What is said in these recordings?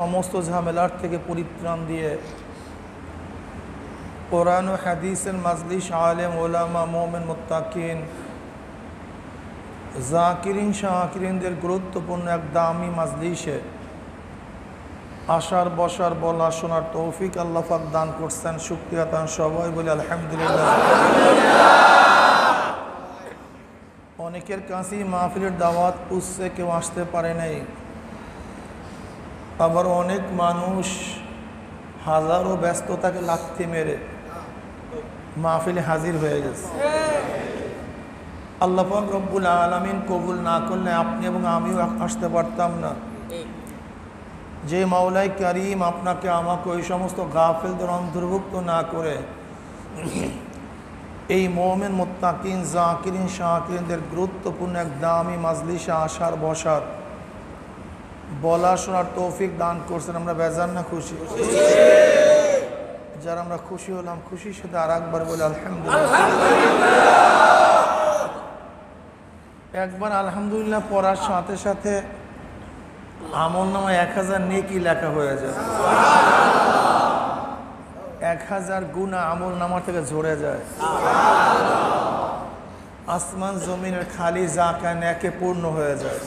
সমস্ত ঝামেলার থেকে পরিত্রাণ দিয়ে কোরআন ও হাদিসের মাজলিস, আলেম ওলামা, মোমেন মুত্তাকিন, জাকিরিন শাকিরিনদের গুরুত্বপূর্ণ এক দামি মাজলিসে আসার বসার বলা শোনার তৌফিক আল্লাহ পাক দান করছেন। শুকরিয়া তান সবাই বলি আলহামদুলিল্লাহ। অনেকের কাছেই মাহফিলের দাওয়াত পুষছে, কেউ আসতে পারে নাই। আবার অনেক মানুষ হাজারো ব্যস্ততাকে লাথি মেরে মাহফিলে হাজির হয়ে গেছে। আল্লাহ পাক রব্বুল আলামিন কবুল না করলে আপনি এবং আমিও আসতে পারতাম না। যে মাওলাই কারীম আপনাকে আমাকে ওই সমস্ত গাফেলদের অন্তর্ভুক্ত না করে এই মোমেন মুত্তাকিন জাকিরিন শাকিরিনদের গুরুত্বপূর্ণ এক দামি মাজলিসে আসার বসার বলা শোনার তৌফিক দান করছেন, আমরা বেজার না খুশি? যারা আমরা খুশি হলাম, খুশির সাথে আর একবার বলে আলহামদুলিল্লাহ। একবার আলহামদুলিল্লাহ পড়ার সাথে সাথে আমল নামায় 1000 নেকি লেখা হয়ে যায়। 1000 গুনাহ আমল নামা থেকে ঝরে যায়। আসমান জমিনের খালি জায়গা নেকে পূর্ণ হয়ে যায়।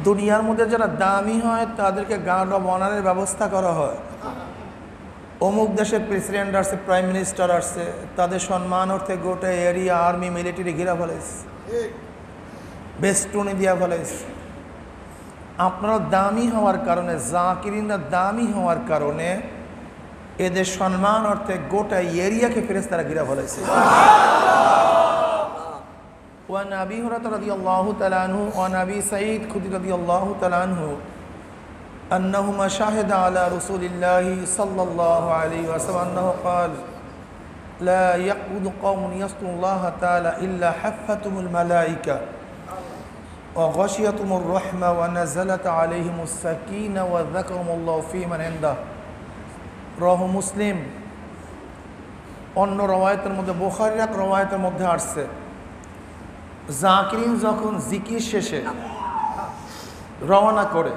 দুনিয়ার মধ্যে যারা দামি হয় তাদেরকে গার্ড অব অনারের ব্যবস্থা করা হয়। অমুক দেশের প্রেসিডেন্ট আসছে, প্রাইম মিনিস্টার আসছে, তাদের সম্মান অর্থে গোটা এরিয়া আর্মি মিলিটারি ঘিরা ফেলেছে, বেস্টুনি দিয়া ফেলেছে। আপনারা দামি হওয়ার কারণে, জাকিরিনরা দামি হওয়ার কারণে এদের সম্মান অর্থে গোটা এরিয়াকে ফেরেশতারা ঘিরা ফেলেছে। وعن أبي هريرة رضي الله تعالى عنه وعن أبي سعيد الخدري رضي الله تعالى عنه أنهما شهد على رسول الله صلى الله عليه وسلم أنه قال لا يقعد قوم يذكرون الله تعالى إلا حفتهم الملائكة وغشيتهم الرحمة ونزلت عليهم السكينة وذكرهم الله في من عنده رواه مسلم। অন্য রওয়ায়াতের মধ্যে, বুখারীর এক রওয়ায়াতের মধ্যে আসছে, জাকিরিন যখন জিকির শেষে রওনা করে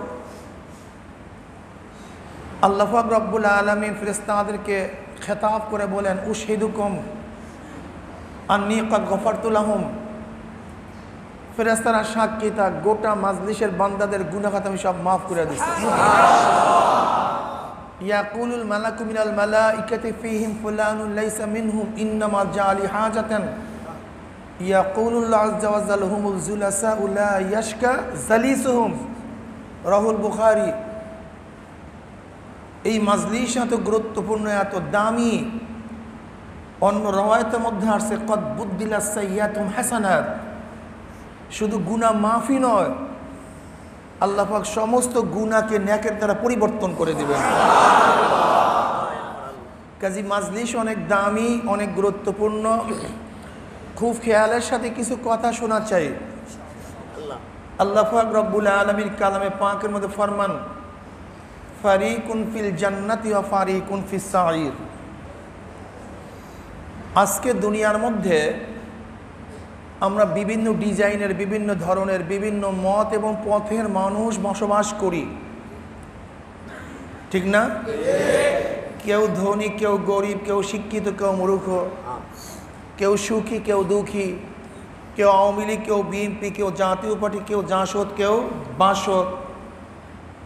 আল্লাহ পাক রব্বুল আলামিন ফেরেশতাদেরকে খেতাব করে বলেন, উশহিদুকুম আন্নী ক্বাদ গফারতু লাহুম। ফেরেশতারা সাক্ষী থাক, গোটা মাজলিসের বান্দাদের গুনাহ খাতা আমি সব মাফ করে দিচ্ছি। ইয়াকুলুল মালাকু মিনাল মালাইকাতি ফীহিম ফুলানুন লাইসা মিনহুম ইন্নামা জাআলি হাজাতান ইয়াকুলুল্লাহ আযজা ওয়া জাল্লা হুমুল জুলাসা লা ইয়াশকা জালিসুহুম। রাহুল বুখারী। এই মাজলিস এত গুরুত্বপূর্ণ, এত দামি। অন্য রওয়ায়াতের মধ্যে আসছে কদ বুদ্দিলাস সাইয়্যাতুম হাসানাত। শুধু গুনাহ মাফি নয়, আল্লাহ পাক সমস্ত গুনাহকে নেকের দ্বারা পরিবর্তন করে দিবেন। কাজী মাজলিস অনেক দামি, অনেক গুরুত্বপূর্ণ। খুব খেয়ালের সাথে কিছু কথা শোনা চাই। আল্লাহ পাক রব্বুল আলামিন কালামে পাকের মধ্যে ফরমান, ফারিকুন ফিল জান্নাতি ওয়া ফারিকুন ফিস সাঈর। আজকে দুনিয়ার মধ্যে আমরা বিভিন্ন ডিজাইনের, বিভিন্ন ধরনের, বিভিন্ন মত এবং পথের মানুষ বসবাস করি, ঠিক না? কেউ ধনী, কেউ গরিব, কেউ শিক্ষিত, কেউ মূর্খ, কেউ সুখী, কেউ দুঃখী, কেউ আওয়ামী লীগ, কেউ বিএনপি, কেউ জাতীয় পার্টি, কেউ জাসদ, কেউ বাসদ,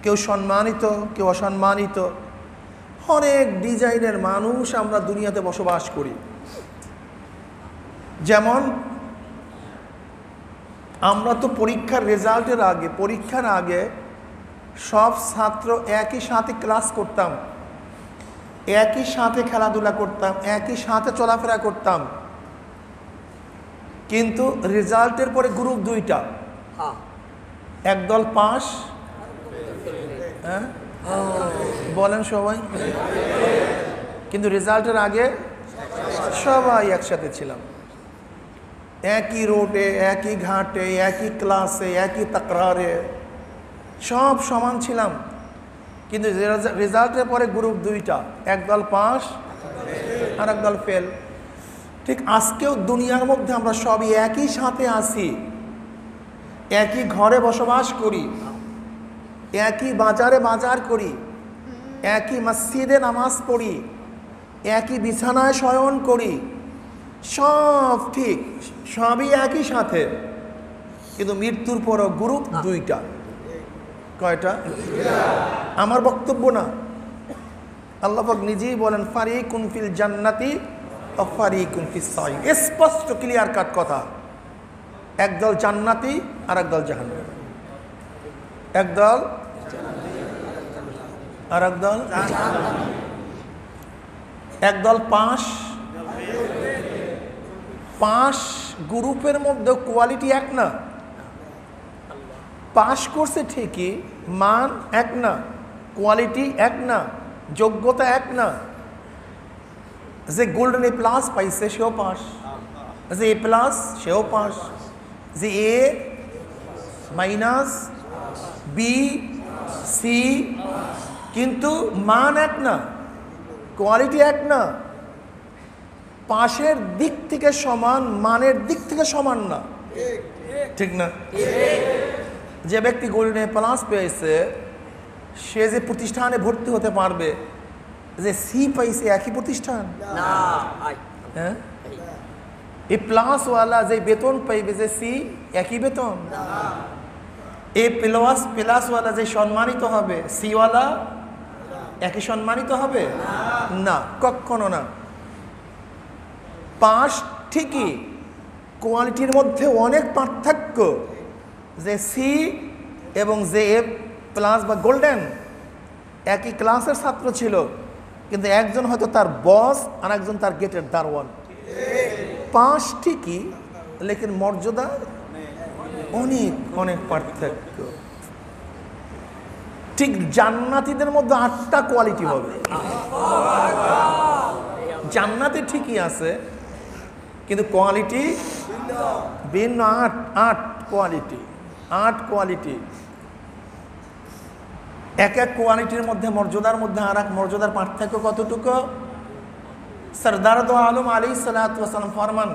কেউ সম্মানিত, কেউ অসম্মানিত। অনেক ডিজাইনের মানুষ আমরা দুনিয়াতে বসবাস করি। যেমন আমরা তো পরীক্ষার রেজাল্টের আগে, পরীক্ষার আগে সব ছাত্র একই সাথে ক্লাস করতাম, একই সাথে খেলাধুলা করতাম, একই সাথে চলাফেরা করতাম। কিন্তু রেজাল্টের পরে গ্রুপ দুইটা, একদল পাস, হ্যাঁ বলেন সবাই, কিন্তু রেজাল্টের আগে সবাই একসাথে ছিলাম, একই রোডে, একই ঘাটে, একই ক্লাসে, একই তাকরারে, সব সমান ছিলাম। কিন্তু রেজাল্টের পরে গ্রুপ দুইটা, একদল পাস আর একদল ফেল। ঠিক আজকেও দুনিয়ার মধ্যে আমরা সবই একই সাথে আছি, একই ঘরে বসবাস করি, একই বাজারে বাজার করি, একই মসজিদে নামাজ পড়ি, একই বিছানায় শয়ন করি, সব ঠিক, সবই একই সাথে, কিন্তু মৃত্যুর পরও গ্রুপ দুইটা। কয়টা? আমার বক্তব্য না, আল্লাহ পাক নিজেই বলেন ফারিকুন ফিল জান্নাতি ওয়া ফারিকুন ফিস সাঈর। স্পষ্ট ক্লিয়ার কাট কথা। একদল জান্নাতি আর একদল জাহান্নামী, একদল আর একদল, একদল পাশ, পাশ গ্রুপের মধ্যে কোয়ালিটি এক না। পাশ করছে ঠিকই, মান এক না, কোয়ালিটি এক না, যোগ্যতা এক না। যে গোল্ডেন এ প্লাস পাইছে সেও পাস, যে এ প্লাস সেও পাস, যে এ মাইনাস বি সি, কিন্তু মান এক না, কোয়ালিটি এক না। পাশের দিক থেকে সমান, মানের দিক থেকে সমান না, ঠিক না? যে ব্যক্তি গোল্ডেন এ প্লাস পেয়েছে সে যে প্রতিষ্ঠানে ভর্তি হতে পারবে, যে সি পাইছে একই প্রতিষ্ঠান? হ্যাঁ, এ প্লাস ওয়ালা যে বেতন পাইবে যে সি একই বেতন? এ প্লাস প্লাস ওয়ালা যে সম্মানিত হবে সি ওয়ালা একই সম্মানিত হবে না, কখনো না। পাশ ঠিকই, কোয়ালিটির মধ্যে অনেক পার্থক্য। যে সি এবং যে এ প্লাস বা গোল্ডেন একই ক্লাসের ছাত্র ছিল, কিন্তু একজন হয়তো তার বস আর একজন তার গেটের দারোয়ান। পাশ ঠিকই, লেকিন মর্যাদা অনেক অনেক পার্থক্য। ঠিক জান্নাতীদের মধ্যে 8টা কোয়ালিটি হবে। জান্নাতে ঠিকই আছে, কিন্তু কোয়ালিটি ভিন্ন। 8 কোয়ালিটি, 8 কোয়ালিটি। এক এক কোয়ালিটির মধ্যে, মর্যাদার মধ্যে আর এক মর্যাদার পার্থক্য কতটুকু? সরদার দো আলম আলাইহিস সালাতু ওয়াস সালাম ফরমান,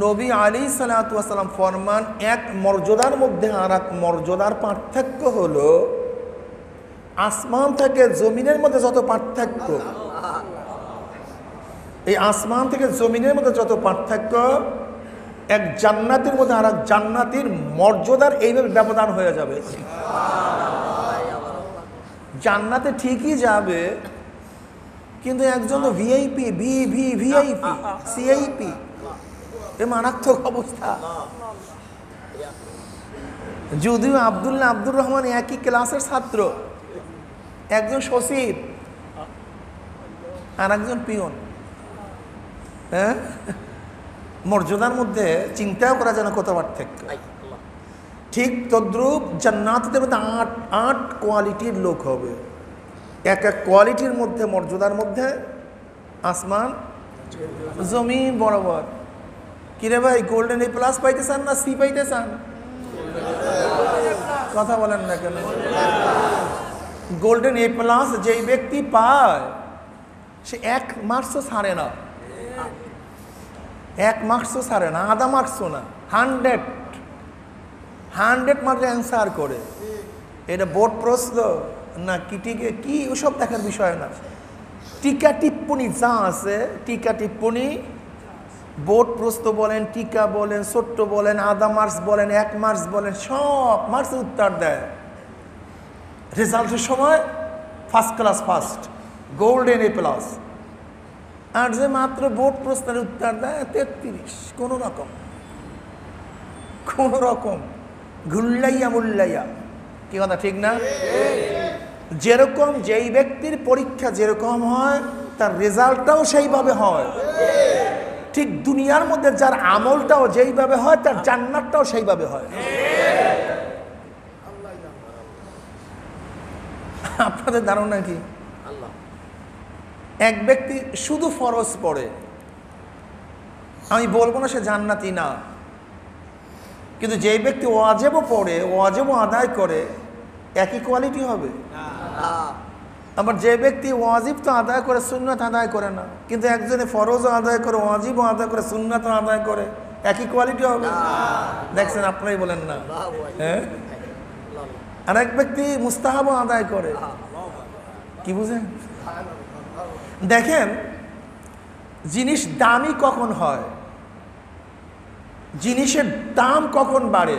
নবী আলাইহিস সালাতু ওয়াস সালাম ফরমান, এক মর্যাদার মধ্যে আর এক মর্যাদার পার্থক্য হলো আসমান থেকে জমিনের মধ্যে যত পার্থক্য, এই আসমান থেকে জমিনের মধ্যে যত পার্থক্য, এক জান্নাতের মধ্যে আর এক জান্নাতের মর্যাদার এইভাবে ব্যবধান হয়ে যাবে। জান্নাতে ঠিকই যাবে, কিন্তু একজন তো ভিআইপি, ভিআইপি, সিআইপি, এ মারাত্মক অবস্থা। যদিও আব্দুল্লাহ আব্দুর রহমান একই ক্লাসের ছাত্র, একজন সচিব আর একজন পিয়ন, হ্যাঁ, মর্যাদার মধ্যে চিন্তাও করা যায় না কত পার্থক্য। ঠিক তদ্রূপ জান্নাতীদের মধ্যে 8 কোয়ালিটির লোক হবে। এক এক কোয়ালিটির মধ্যে, মর্যাদার মধ্যে আসমান জমিন বরাবর। কিরে ভাই, গোল্ডেন এ প্লাস পাইতে চান না সি পাইতে চান? কথা বলেন না কেন? গোল্ডেন এ প্লাস যেই ব্যক্তি পায় সে 1 মার্কসও ছাড়ে না, 1 মার্কসও ছাড়ে না, আধা মার্কসও না, 100 মার্কের অ্যান্সার করে। এটা বোর্ড প্রশ্ন না কিটিকে কি ওসব দেখার বিষয় না। টিকা টিপ্পণী যা আছে, টিকা টিপ্পণী, বোর্ড প্রশ্ন বলেন, টিকা বলেন, ছোট্ট বলেন, আধা মার্কস বলেন, 1 মার্কস বলেন, সব মার্কসের উত্তর দেয়। রেজাল্টের সময় first class first, golden A plus. আর যে মাত্র বোর্ড প্রশ্নের উত্তর দেয় 33, কোনো রকম ঘুল্লাইয়া মুল্লাইয়া। কি কথা ঠিক না? যেরকম যেই ব্যক্তির পরীক্ষা যেরকম হয় তার রেজাল্টটাও সেইভাবে হয়। ঠিক দুনিয়ার মধ্যে যার আমলটাও যেইভাবে হয় তার জান্নাতটাও সেইভাবে হয়। আপনাদের ধারণা কি? এক ব্যক্তি শুধু ফরজ পড়ে, আমি বলবো না সে জান্নাতি না, কিন্তু যেই ব্যক্তি ওয়াজিবও পড়ে, ওয়াজিবও আদায় করে, একই কোয়ালিটি হবে? আবার যে ব্যক্তি ওয়াজিব তো আদায় করে, সুন্নাত আদায় করে না, কিন্তু একজনে ফরজও আদায় করে, ওয়াজিবও আদায় করে, সুন্নাতও আদায় করে, একই কোয়ালিটি হবে? দেখছেন, আপনারাই বলেন না। হ্যাঁ, আর এক ব্যক্তি মুস্তাহাব আদায় করে, কি বুঝেন? দেখেন, জিনিস দামি কখন হয়, জিনিসের দাম কখন বাড়ে?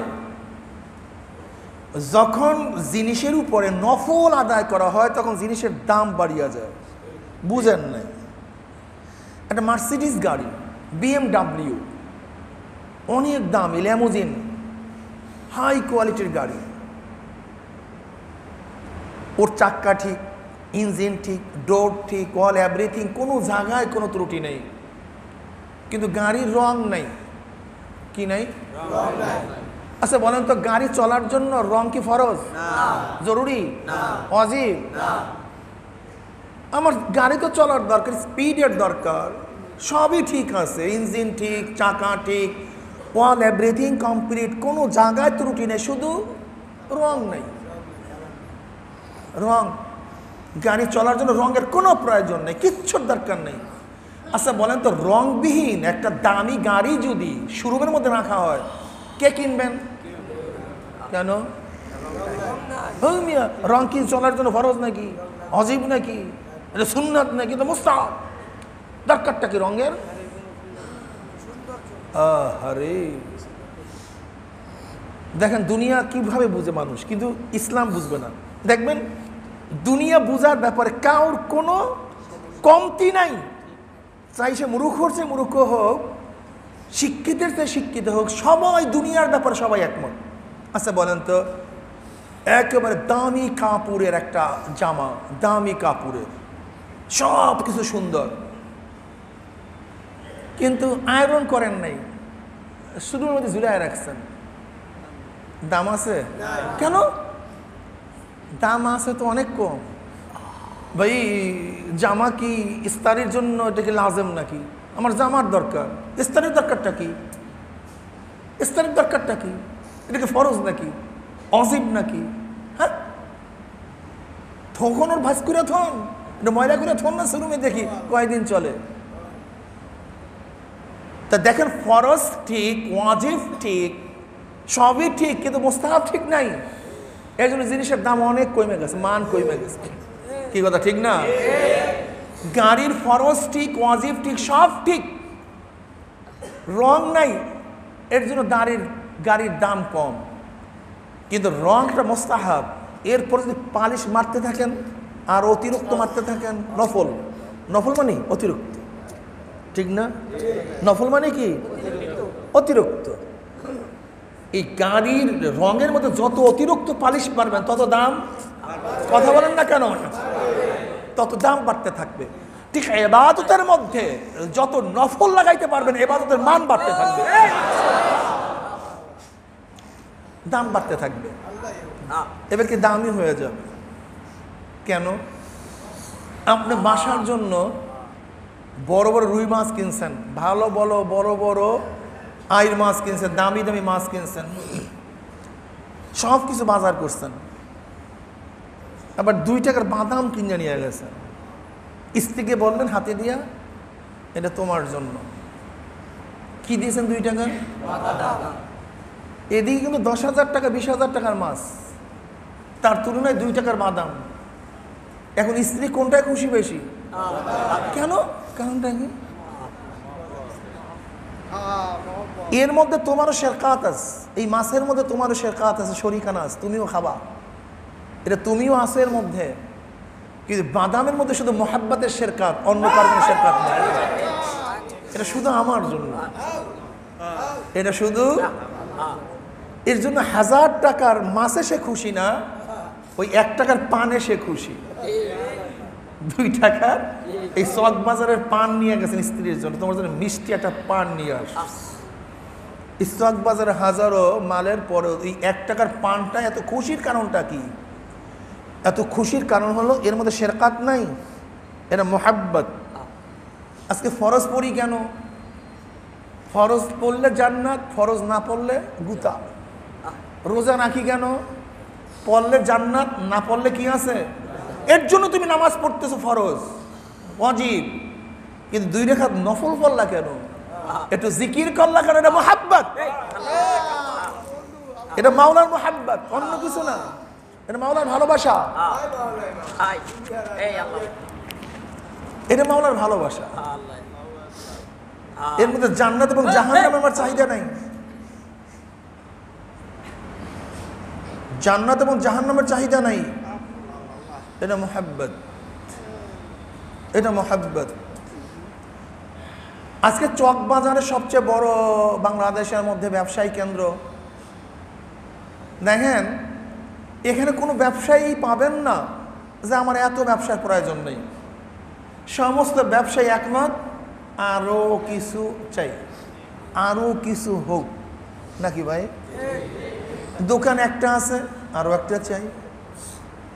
যখন জিনিসের উপরে নফল আদায় করা হয় তখন জিনিসের দাম বাড়িয়া যায়। বুঝেন নাই? একটা মার্সিডিজ গাড়ি, BMW, অনেক দামি, ল্যামোজিন, হাই কোয়ালিটির গাড়ি, ওর চাক্কা ঠিক, ইঞ্জিন ঠিক, ডোর ঠিক, অল এভরিথিং, কোনো জায়গায় কোনো ত্রুটি নেই, কিন্তু গাড়ির রং নাই। কি নাই? আচ্ছা বলেন তো, গাড়ি চলার জন্য রং কি ফরজ? জরুরি? ওয়াজিব? আমার গাড়ি তো চলার দরকার, স্পিডের দরকার, সবই ঠিক আছে, ইঞ্জিন ঠিক, চাকা ঠিক, অল এভরিথিং কমপ্লিট, কোনো জায়গায় ত্রুটি নেই, শুধু রং নেই। রং, গাড়ি চলার জন্য রঙের কোনো প্রয়োজন নেই, কিচ্ছুর দরকার নেই। আচ্ছা বলেন তো, রংবিহীন একটা দামি গাড়ি যদি শোরুমের মধ্যে রাখা হয়, কে কিনবেন? কেন? রং কি চলার জন্য ফরজ নাকি, ওয়াজিব নাকি, এটা সুন্নাত নাকি, তো মুস্তাহাব? দরকারটা কি রঙের? আরে দেখেন দুনিয়া কিভাবে বুঝে মানুষ, কিন্তু ইসলাম বুঝবে না। দেখবেন দুনিয়া বুঝার ব্যাপারে কাউর কোনো কমতি নাই, চাই সে মূর্খর চেয়ে মূর্খ হোক, শিক্ষিতের চেয়ে শিক্ষিত হোক, সবাই দুনিয়ার ব্যাপারে সবাই একমত। আচ্ছা বলেন তো, একেবারে দামি কাপড়ের একটা জামা, দামি কাপড়ের, সব কিছু সুন্দর, কিন্তু আয়রন করেন নাই, শুধুর মধ্যে ঝুলাই রাখছেন, দাম আছে? কেন? দাম আছে তো অনেক কম। ভাই জামা কি ইস্তারির জন্য এটা কি লাজেম নাকি? আমার জামার দরকার, ইস্তারির দরকারটা কি? ইস্তারির দরকারটা কি? এটা কি ফরজ নাকি, ওয়াজিব নাকি? হ্যাঁ, তখন ওর ভাজ করে থন, এটা ময়লা করে থন না, শোরুমে দেখি কয়দিন চলে। তা দেখেন, ফরজ ঠিক, ওয়াজিব ঠিক, সবই ঠিক, কিন্তু মুস্তাহাব ঠিক নাই। এই জন্য জিনিসের দাম অনেক কমে গেছে, মান কমে গেছে। কি কথা ঠিক না? গাড়ির ফরজ ঠিক, ওয়াজিব ঠিক, সব ঠিক, রং নাই, এর জন্য গাড়ির দাম কম, কিন্তু রংটা মুস্তাহাব। এরপর যদি পালিশ মারতে থাকেন আর অতিরিক্ত মারতে থাকেন, নফল, নফল মানে অতিরিক্ত, ঠিক না? নফল মানে কি? অতিরিক্ত। এই গাড়ির রঙের মধ্যে যত অতিরিক্ত পালিশ মারবেন তত দাম, কথা বলেন না কেন, তত দাম বাড়তে থাকবে। ঠিক ইবাদতের মধ্যে যত নফল লাগাইতে পারবেন ইবাদতের মান বাড়তে থাকবে, দাম বাড়তে থাকবে, এবার কি দামি হয়ে যাবে। কেন? আপনি বাসার জন্য বড় বড় রুই মাছ কিনছেন, ভালো বড় বড় বড় আইর মাছ কিনছেন, দামি দামি মাছ কিনছেন, সব কিছু বাজার করছেন, আবার 2 টাকার বাদাম কিনে নিয়ে গেছেন, স্ত্রীকে বললেন হাতে দিয়া এটা তোমার জন্য, কি দিয়েছেন? 2 টাকা। এদিকে কিন্তু 10,000 টাকা 20,000 টাকার মাছ, তার তুলনায় 2 টাকার বাদাম। এখন স্ত্রী কোনটায় খুশি বেশি? কেন? কারণটা কি? এর মধ্যে তোমারও শেরকাত আছে, এই মাছের মধ্যে তোমারও শেরকাত আছে, শরিকানা আছে, তুমিও খাবা, এটা তুমিও আছে এর মধ্যে, কিন্তু বাদামের মধ্যে শুধু মোহাব্বতের শেরকাত, অন্য কারণে শেরকাত না, এটা শুধু আমার জন্য, এটা শুধু এর জন্য। 1000 টাকার মাছে সে খুশি না, ওই 1 টাকার পানে সে খুশি। 2 টাকার এই চক বাজারের পান নিয়ে গেছেন স্ত্রীর জন্য, তোমার জন্য মিষ্টি একটা পান নিয়ে আস। চক বাজারে হাজারো মালের পরে এই 1 টাকার পানটা এত খুশির কারণটা কি? এত খুশির কারণ হলো এর মধ্যে শেরকাত নাই, এটা মোহাব্বত। আজকে ফরজ পড়ি কেন? ফরজ পড়লে জান্নাত, ফরজ না পড়লে গুতা। রোজা রাখি কেন? পড়লে জান্নাত, না পড়লে কি আছে? এর জন্য তুমি নামাজ পড়তেছো ফরজ, ওয়াজিব, কিন্তু 2 রাকাত নফল পড়লা কেন? একটু জিকির করলা কারণ এটা মুহাব্বত, এটা মাওলার মুহাব্বত, অন্য কিছু না। এটা মাওলার ভালোবাসা, এটা মাওলার ভালোবাসা। এর মধ্যে জান্নাত এবং জাহান্নাম আমার চাহিদা নাই। জান্নাত এবং জাহান্নামের চাহিদা নাই। এটা মুহাব্বত, এটা মুহাব্বত। আজকে চক বাজারের সবচেয়ে বড় বাংলাদেশের মধ্যে ব্যবসায়ী কেন্দ্র দেখেন, এখানে কোনো ব্যবসায়ী পাবেন না যে আমার এত ব্যবসার প্রয়োজন নেই। সমস্ত ব্যবসায়ী একমত আরো কিছু চাই, আরো কিছু হোক, নাকি ভাই? দোকান একটা আছে, আরো একটা চাই।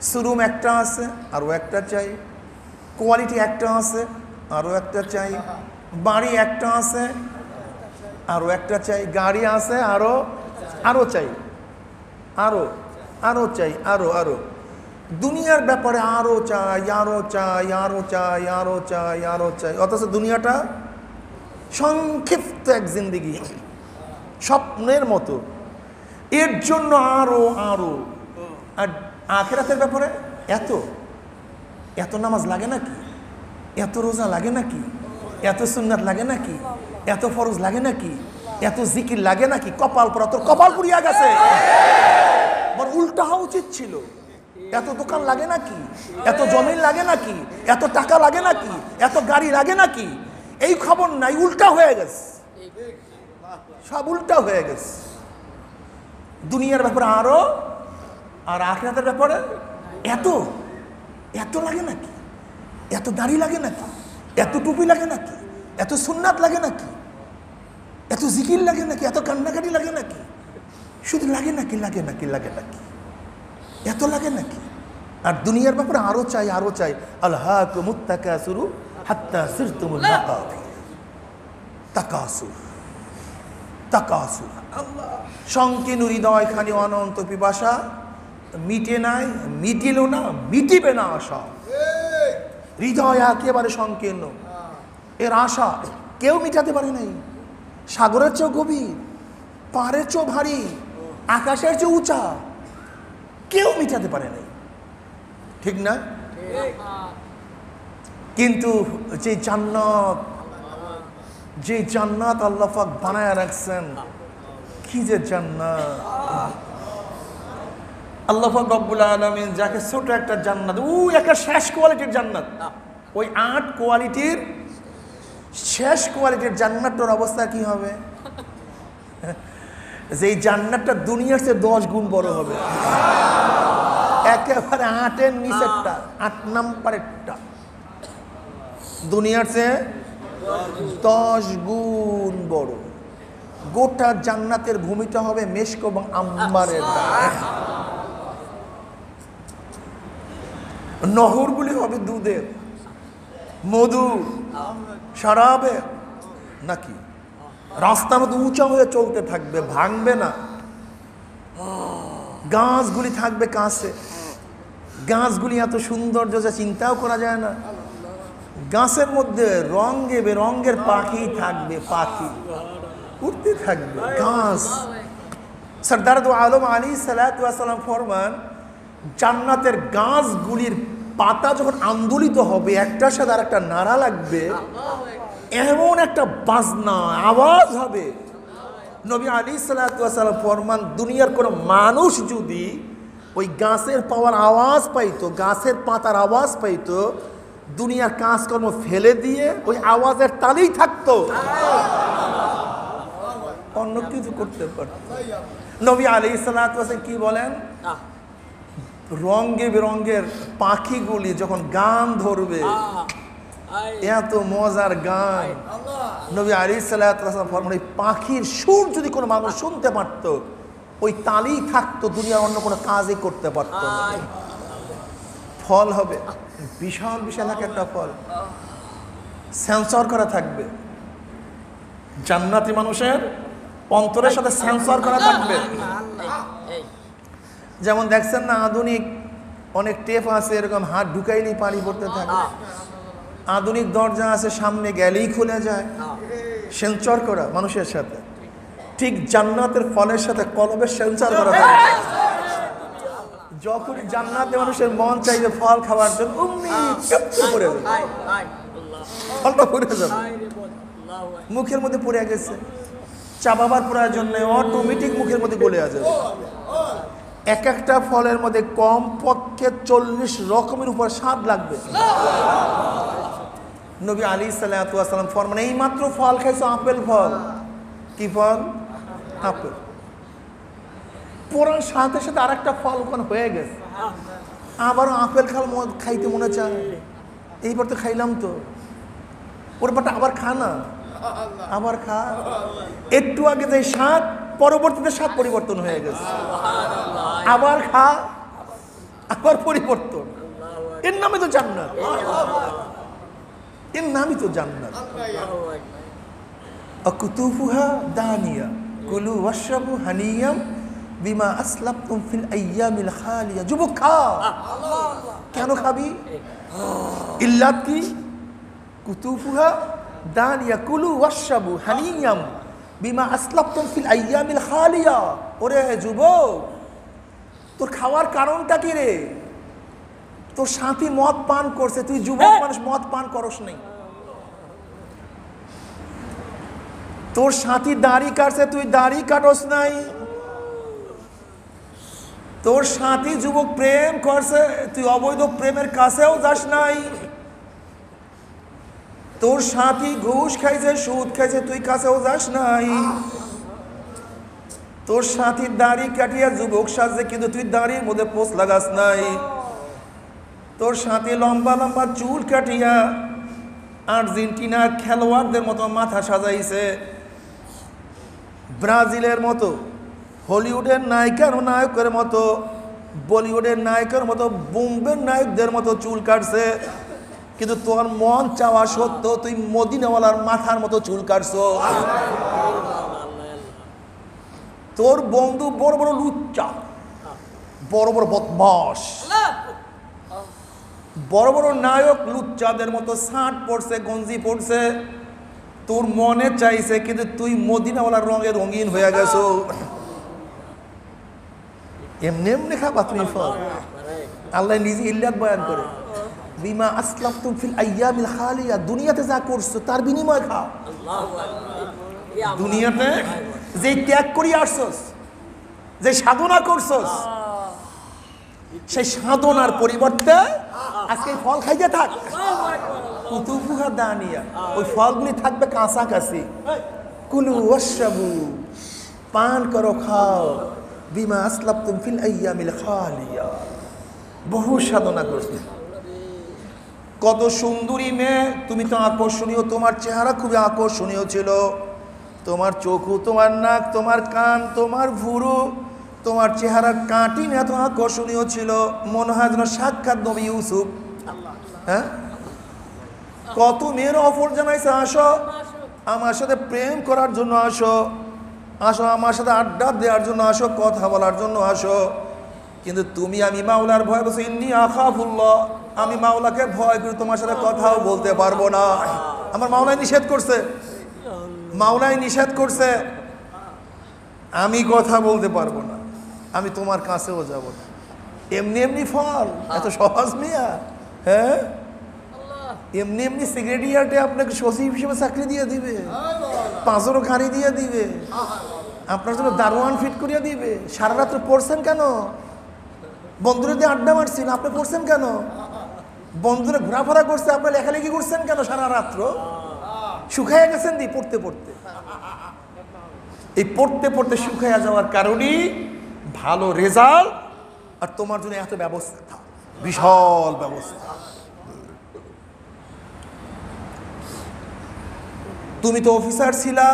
শোরুম একটা আছে, আরো একটা চাই। কোয়ালিটি একটা আছে, আরো একটা চাই। বাড়ি একটা আছে, আরো একটা চাই। গাড়ি আছে, আরো আরো চাই, আরো আরো চাই, আরো আরো। দুনিয়ার ব্যাপারে আরো চাই, আরো চাই, আরো চাই, আরো চাই, আরো চাই। অথচ দুনিয়াটা সংক্ষিপ্ত এক জিন্দেগি, স্বপ্নের মতো। এর জন্য আরো আরো। আর আখিরাতের ব্যাপারে এত এত নামাজ লাগে নাকি? এত রোজা লাগে নাকি? এত সুন্নাত লাগে নাকি? এত ফরজ লাগে নাকি? এত জিকির লাগে নাকি? কপাল পরা, তোর কপাল পুড়িয়া গেছে। উল্টা হওয়া উচিত ছিল। এত দোকান লাগে নাকি? এত জমিন লাগে নাকি? এত টাকা লাগে নাকি? এত গাড়ি লাগে নাকি? এই খবর নাই, উল্টা হয়ে গেছে, সব উল্টা হয়ে গেছে। দুনিয়ার ব্যাপারে আরো, আর আখিরাতের ব্যাপারে এত এত লাগে নাকি? এত দাড়ি লাগে নাকি? এত টুপি লাগে নাকি? এত সুন্নাত লাগে নাকি? এত জিকির লাগে নাকি? এত কান্নাকাটি লাগে নাকি? শুধু লাগে নাকি, লাগে নাকি, লাগে নাকি, এত লাগে নাকি? আর দুনিয়ার ব্যাপারে আরো চাই, আরো চাই। আলহাকুমুত তাকাসুরু হাত্তা সিরতুমুল মাকাবির। তাকাসুর, তাকাসুর। সংকীর্ণ হৃদয় খানি অনন্ত পিপাসা, মিটে নাই, মিটিল না, মিটিবে না আশা। হৃদয় একেবারে সংকীর্ণ, এর আশা কেউ মিটাতে পারে নাই। সাগরের চেয়েও গভীর, পাহাড়ের চেয়েও ভারী, আকাশের চেয়ে উঁচা, কেউ মিটাতে পারে নাই, ঠিক না? কিন্তু যে জান্নাত, যে জান্নাত আল্লাহ পাক বানায় রাখছেন, কি যে জান্নাত! আল্লাহ পাক রব্বুল আলামিন যাকে ছোট একটা জান্নাত, একটা শেষ কোয়ালিটির জান্নাত, ওই 8 কোয়ালিটির শেষ কোয়ালিটির জান্নাতটার অবস্থা কি হবে? যে জান্নাতটা দুনিয়ার চেয়ে 10 গুণ বড় হবে। একেবারে 8-এর নিচেরটা, 8 নাম্বারেরটা দুনিয়ার চেয়ে 10 গুণ বড়। গোটা জান্নাতের ভূমিটা হবে মেশক এবং আম্বারের। নহরগুলি হবে দুধের, মধু, শরাবের, নাকি? রাস্তার মধ্যে উঁচা হয়ে চলতে থাকবে, ভাঙবে না। গাছগুলি থাকবে কাছে, গাছগুলি এত সৌন্দর্য যা চিন্তাও করা যায় না। গাছের মধ্যে রঙে বেরঙের পাখি থাকবে, পাখি উড়তে থাকবে। গাছ, সরদার দু আলম আলাইহিস সালাতু ওয়াস সালাম ফরমান, জান্নাতের গাছগুলির পাতা যখন আন্দোলিত হবে, একটার সাথে আর একটা নাড়া লাগবে, এমন একটা বাজনা আওয়াজ হবে। নবী আলাইহিস সালাতু ওয়াস সালাম ফরমান, দুনিয়ার কোনো মানুষ যদি ওই গাছের পাওয়ার আওয়াজ পাইতো, গাছের পাতার আওয়াজ পাইতো, দুনিয়ার কাজকর্ম ফেলে দিয়ে ওই আওয়াজের তালেই থাকতো, অন্য কিছু করতে পারত। নবী আলাইহিস সালাতু ওয়াস সালাম কি বলেন? রঙে বেরঙের পাখিগুলি যখন গান ধরবে, এত মজার গান, নবী আলাইহিস সালাতু ওয়াস সালাম ফরমান, ওই পাখির সুর যদি কোনো মানুষ শুনতে পারত, ওই তালেই থাকতো, দুনিয়ার অন্য কোনো কাজই করতে পারত না। ফল হবে বিশাল বিশাল একটা ফল, সেন্সর করা থাকবে। জান্নাতি মানুষের অন্তরের সাথে সেন্সর করা থাকবে। যেমন দেখছেন না, আধুনিক অনেক টেপ আছে, এরকম হাত ঢুকাইলেই পানি পড়তে থাকে। আধুনিক দরজা আছে, সামনে গেলেই খুলে যায়। সেঞ্চর করা মানুষের সাথে, ঠিক জান্নাতের ফলের সাথে কলবের সেঞ্চর করা। যখন জান্নাতে মানুষের মন চাইবে ফল খাওয়ার জন্য ফলটা পড়ে যাবে, মুখের মধ্যে পড়ে গেছে, চাবাবার প্রয়োজন নেই, অটোমেটিক মুখের মধ্যে গলে আসবে। এক একটা ফলের মধ্যে কম পক্ষে 40 রকমের উপর স্বাদ লাগবে। নবী আলাইহিস সালাতু ওয়াস সালাম ফরমান, এই মাত্র ফল খাইছো, আপেল ফল। কি ফল? আপেল। পড়ার সাথে সাথে আর একটা ফল ওখানে হয়ে গেছে, আবারও আপেল খাইতে মনে চায়, এইবার তো খাইলাম তো, ওর পাটা আবার খা না, আবার খা। একটু আগে যে স্বাদ, পরবর্তীতে স্বাদ পরিবর্তন হয়ে গেছে, আবার খা, আবার পরিবর্তন। এর নামে তো জান্নাত, এর নামই তো জান্নাত। আকুতুফুহা দানিয়া কুলু ওয়াশরাবু হানিয়াম বিমা আসলাফতুম ফিল আইয়ামিল খালিয়া। যুবক খা। কেন খাবি? ইল্লাত কি? কুতুফুহা দানিয়া কুলু ওয়াশরাবু হানিয়াম বিমা আসলাফতুম ফিল আইয়ামিল খালিয়া। ওরে যুবক, তোর খাওয়ার কারণটা কি রে? তোর সাথী মদ পান করছে, তুই যুবক মানুষ মদ পান করস নাই। তোর সাথী দাড়ি কাটছে, তুই দাড়ি কাটস নাই। তোর সাথী যুবক প্রেম করছে, তুই অবৈধ প্রেমের কাছেও যাস নাই। তোর সাথী ঘুষ খাইছে, সুদ খাইছে, তুই কাছেও যাস নাই। তোর সাথী দাড়ি কাটিয়া যুবক সাজছে, কিন্তু তুই দাড়ির মধ্যে পোস্ট লাগাস নাই। তোর সাথে লম্বা লম্বা চুল কাটিয়া আর্জেন্টিনার খেলোয়াড়দের মতো মাথা সাজাইছে, ব্রাজিলের মতো, হলিউডের নায়িকার নায়কের মতো, বলিউডের নায়কের মতো, বোম্বের নায়কদের মতো চুল কাটছে, কিন্তু তোর মন চাওয়া সত্ত্বেও তুই মদিনাওয়ালার মাথার মতো চুল কাটছো। তোর বন্ধু বড় বড় লুচ্চা, বড় বড় বদমাশ, বড় বড় নায়ক লুচ্চাদের মতো শার্ট পরছে, গঞ্জি পরছে, তোর মনে চাইছে, কিন্তু তুই মদিনাওয়ালার রঙে রঙিন হয়ে গেছো। এমনি এমনি খাবা তুমি ফল? আল্লাহ নিজে ইল্লাত বয়ান করে, বিমা আসলাফতুম ফিল আইয়ামিল খালিয়া। দুনিয়াতে যা করছো তার বিনিময় খাও। দুনিয়াতে যে ত্যাগ করি আসছস, যে সাধনা করছস, সেই সাধনার পরিবর্তে আজকে ফল খাইতে থাক। কুতুফুহা দানিয়া, ওই ফলগুলি থাকবে কাছাকাছি। কুলু ওয়াশরাবু, পান করো, খাও, বিমা আসলাফতুম ফিল আইয়ামিল খালিয়া। বহু সাধনা করছি। কত সুন্দরী মেয়ে, তুমি তো আকর্ষণীয়, তোমার চেহারা খুবই আকর্ষণীয় ছিল, তোমার চোখু, তোমার নাক, তোমার কান, তোমার ভুরু, তোমার চেহারা কাটিন এত আকর্ষণীয় ছিল, মনে হয় যেন সাক্ষাৎ নবী ইউসুফ। হ্যাঁ, কত মেয়ের অফার জানাইছে, আসো আমার সাথে প্রেম করার জন্য, আসো আসো আমার সাথে আড্ডা দেওয়ার জন্য, আসো কথা বলার জন্য আসো, কিন্তু তুমি, আমি মাওলার ভয় বলছো, ইন্নী আখাফুল্লাহ, আমি মাওলাকে ভয় করি, তোমার সাথে কথাও বলতে পারবো না। আমার মাওলাই নিষেধ করছে, মাওলাই নিষেধ করছে, আমি কথা বলতে পারবো না, আমি তোমার কাছেও যাব না। এমনি এমনি ফল এত সহজ মিয়া? হ্যাঁ, এমনি এমনি সেক্রেটারিয়েটে আপনাকে সচিব হিসেবে চাকরি দিয়ে দিবে, 5 গাড়ি দিয়ে দিবে, আপনার জন্য দারোয়ান ফিট করিয়া দিবে। সারা রাত্র পড়ছেন কেন? বন্ধুরা দিয়ে আড্ডা মারছিল, আপনি পড়ছেন কেন? বন্ধুরা ঘোরাফেরা করছে, আপনি লেখালেখি করছেন কেন সারা রাত্র? শুকাইয়া গেছেন দি পড়তে পড়তে। এই পড়তে পড়তে শুকাইয়া যাওয়ার কারণেই ভালো রেজাল্ট, আর তোমার জন্য এত ব্যবস্থা, বিশাল ব্যবস্থা। তুমি তো অফিসার ছিলা,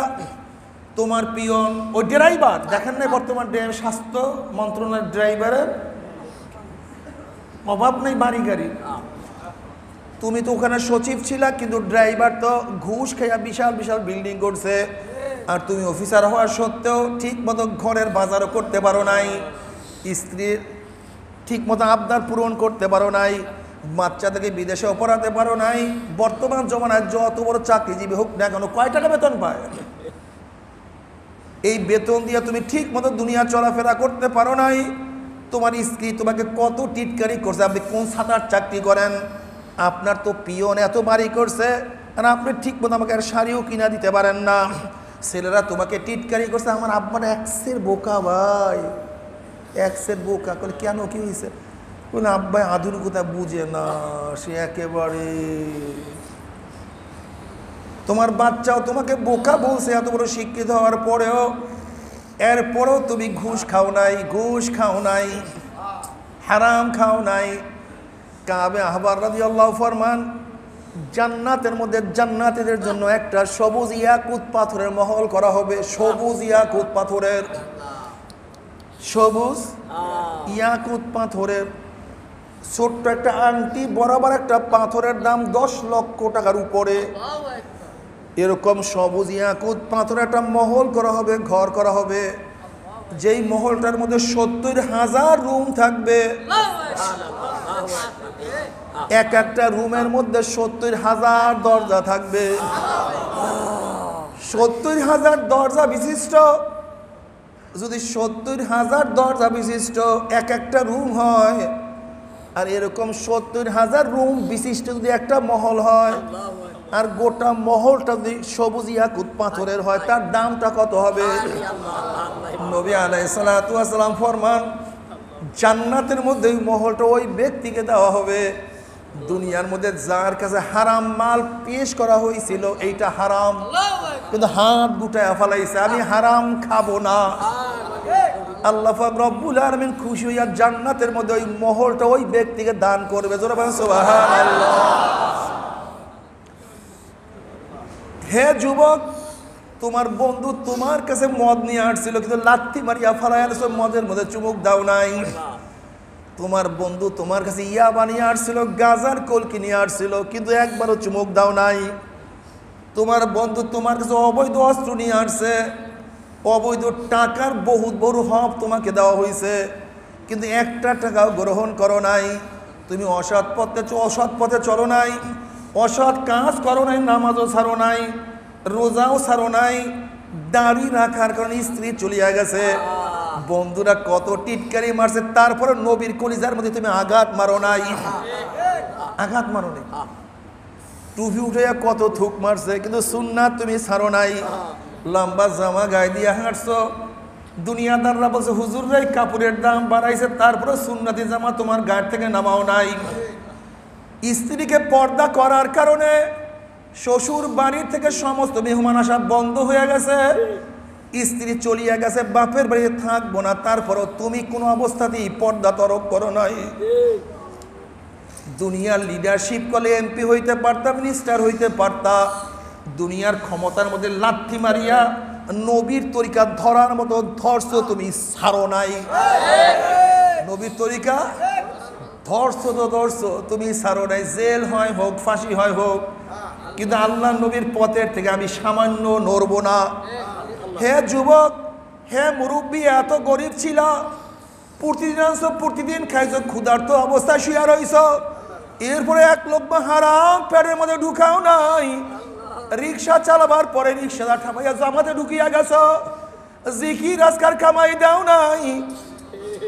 তোমার পিয়ন, ওই ড্রাইভার দেখেন নাই বর্তমান স্বাস্থ্য মন্ত্রণালয়ের ড্রাইভারের অভাব নেই, বাড়ি গাড়ি। তুমি তো ওখানে সচিব ছিলা, কিন্তু ড্রাইভার তো ঘুষ খাইয়া বিশাল বিশাল বিল্ডিং করছে, আর তুমি অফিসার হওয়ার সত্ত্বেও ঠিক মতো ঘরের বাজারও করতে পারো নাই, স্ত্রীর ঠিক মতো আবদার পূরণ করতে পারো নাই, বাচ্চাদেরকে বিদেশেও পড়াতে পারো নাই। বর্তমান জমানায় যত বড় চাকরিজীবী হোক না কেন কয় টাকা বেতন পায়? এই বেতন দিয়ে তুমি ঠিক মতো দুনিয়া চলাফেরা করতে পারো নাই। তোমার স্ত্রী তোমাকে কত টিটকারি করছে। আপনি কোন ছাতার চাকরি করেন? আপনার তো পিয়ন এত বাড়ি করছে, আর আপনি ঠিক মতো আমাকে আর শাড়িও কিনা দিতে পারেন না। ছেলেরা তোমাকে টিটকারি করছে, আমার আব্বার এক্সের বোকা ভাই, এক্সের বোকা। বলে কেন, কি হয়েছে? বলে আব্বাই আধুনিকতা বুঝে না, সে একেবারে। তোমার বাচ্চাও তোমাকে বোকা বলছে এত বড় শিক্ষিত হওয়ার পরেও, এরপরেও তুমি ঘুষ খাও নাই, ঘুষ খাও নাই, হারাম খাও নাই। কাবে আহবার রাদিয়াল্লাহু ফরমান, জান্নাতের মধ্যে জান্নাতীদের জন্য একটা সবুজ ইয়াকুত পাথরের মহল করা হবে। সবুজ ইয়াকুত পাথরের, সবুজ ইয়াকুত পাথরের ছোট্ট একটা আংটি বরাবর একটা পাথরের দাম 10 লক্ষ টাকার উপরে। এরকম সবুজ ইয়াকুত পাথরের একটা মহল করা হবে, ঘর করা হবে, যেই মহলটার মধ্যে 70,000 রুম থাকবে। এক একটা রুমের মধ্যে 70,000 দরজা থাকবে। 70,000 দরজা বিশিষ্ট, যদি 70,000 দরজা বিশিষ্ট এক একটা রুম হয়, আর এরকম 70,000 রুম বিশিষ্ট যদি একটা মহল হয়, আর গোটা মহলটা যদি সবুজ ইয়াকুত পাথরের হয়, তার দামটা কত হবে? নবী আলাইহিস সালাতু ওয়াস সালাম ফরমান, জান্নাতের মধ্যে ওই মহলটা ওই ব্যক্তিকে দেওয়া হবে দুনিয়ার মধ্যে যার কাছে হারাম মাল পেশ করা হয়েছিল, এইটা হারাম, কিন্তু হাত গুটায় ফেলাইছে, আমি হারাম খাবো না। আল্লাহ পাক রব্বুল আলামিন খুশি হইয়া জান্নাতের মধ্যে ওই মহলটা ওই ব্যক্তিকে দান করবে। জোরে বলেন সুবহানাল্লাহ। হে যুবক, তোমার বন্ধু তোমার কাছে মদ নিয়ে আসছিল, কিন্তু লাথি মারিয়া ফালাই আনছো, মদের মধ্যে চুমুক দাও নাই। তোমার বন্ধু তোমার কাছে ইয়া বানিয়ে আসছিল, গাজার কলকি নিয়ে আসছিল, কিন্তু একবারও চুমুক দাও নাই। তোমার বন্ধু তোমার কাছে অবৈধ অস্ত্র নিয়ে আসছে, অবৈধ টাকার বহুত বড় হক তোমাকে দেওয়া হয়েছে, কিন্তু একটা টাকাও গ্রহণ করো নাই। তুমি অসৎ পথে চলো নাই, অসৎ কাজ করো নাই, নামাজও ছাড়ো নাই, রোজাও ছাড়ো নাই, দাড়ি রাখার কারণে স্ত্রী চলিয়া গেছে। বন্ধুরা কত টিটকারি মারছে, তারপরে নবীর কলিজার মধ্যে তুমি আঘাত মারো নাই, আঘাত মারো নাই। টুপি উঠে কত থুক মারছে, কিন্তু সুন্নাত তুমি ছাড়ো নাই। লম্বা জামা গায়ে দিয়ে হাঁটছো, দুনিয়াদাররা বলছে হুজুররাই কাপড়ের দাম বাড়াইছে, তারপরে সুন্নাতি জামা তোমার গায়ে থেকে নামাও নাই। স্ত্রীকে পর্দা করার কারণে শ্বশুর বাড়ি থেকে সমস্ত মেহমান আসা বন্ধ হয়ে গেছে, স্ত্রী চলিয়া গেছে, বাপের বাড়িতে থাকবো না, তারপরও তুমি কোনো অবস্থাতেই পর্দা তরক করো নাই। দুনিয়ার লিডারশিপ করলে এমপি হইতে পারতা, মিনিস্টার হইতে পারতা, দুনিয়ার ক্ষমতার মধ্যে লাথি মারিয়া নবীর তরিকা ধরার মতো ধরছো, তুমি ছাড়ো নাই। নবীর তরিকা ধরছো তো ধরছো, তুমি ছাড়ো নাই। জেল হয় হোক, ফাঁসি হয় হোক, কিন্তু আল্লাহ নবীর পথের থেকে আমি সামান্য নড়ব না। হে যুবক, হে মুরব্বী, এত গরিব ছিল, প্রতিদিন আনছো, প্রতিদিন খাইছো, ক্ষুধার্ত অবস্থায় শুয়ে রইছ, এরপরে এক লোকমা হারাম পেটের মধ্যে ঢুকাও নাই। রিক্সা চালাবার পরে রিক্সাটা ঠামাইয়া জামাতে ঢুকিয়া গেছ, জিকির আজকার কামাই দাও নাই,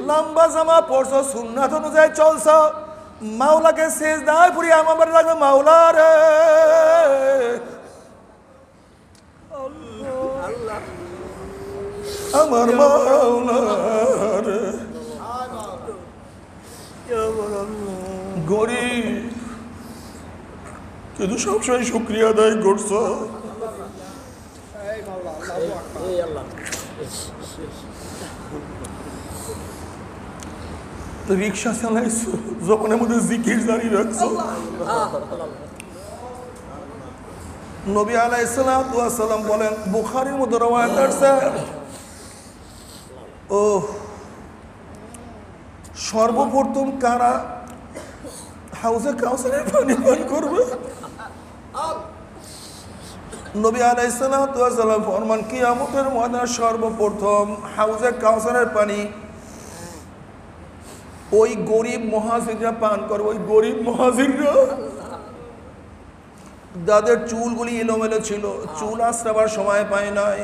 লম্বা জামা পরছো, সুন্নাত অনুযায়ী চলছ, মাওলাকে সেজদায় পড়ি আমার লাগবে, মাওলা রে আমার মাওলা রে। গরিব কিন্তু সবসময় শুক্রিয়া আদায় করছো। রিক্সা চালাইছো, জবানের মধ্যে জিকির জারি রাখছো। নবী আলাইহিস সালাতু ওয়াস সালাম বলেন, বুখারীর মধ্যে রওয়ায়াত আছে, ও সর্বপ্রথম কারা হাউজে কাউসারের পানি পান করবে? নবী আলাইহিস সালাতু ওয়াস সালাম ফরমান, কিয়ামতের ময়দানে সর্বপ্রথম হাউজে কাউসারের পানি ওই গরিব মুহাজিররা পান করে, ওই গরিব মুহাজিররা যাদের চুলগুলি এলোমেলো ছিল, চুল আশ্রাবার সময় পায় নাই,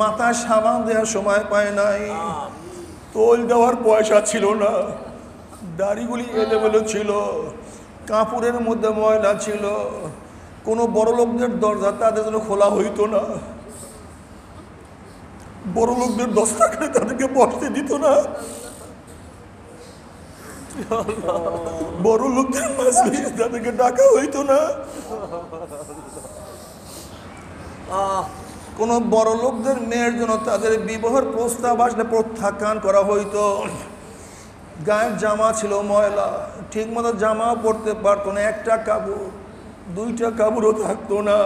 মাথা সাবান দেওয়ার সময় পায় নাই, তোল দেওয়ার পয়সা ছিল না, দাড়িগুলি এলোমেলো ছিল, কাপড়ের মধ্যে ময়লা ছিল, কোনো বড় লোকদের দরজা তাদের জন্য খোলা হইতো না, বড় লোকদের দস্তাখানে তাদেরকে বসতে দিত না, বড় লোকদের মাজলিস তাদেরকে ডাকা হইতো না, কোন বড় লোকদের মেয়ের জন্য তাদের বিবাহের প্রস্তাব আসলে প্রত্যাখ্যান করা হইতো। গায়ের জামা ছিল ময়লা, ঠিক মতো জামা পরতে পারতো না, একটা কাপড় দুইটা কাপড়ও থাকতো না।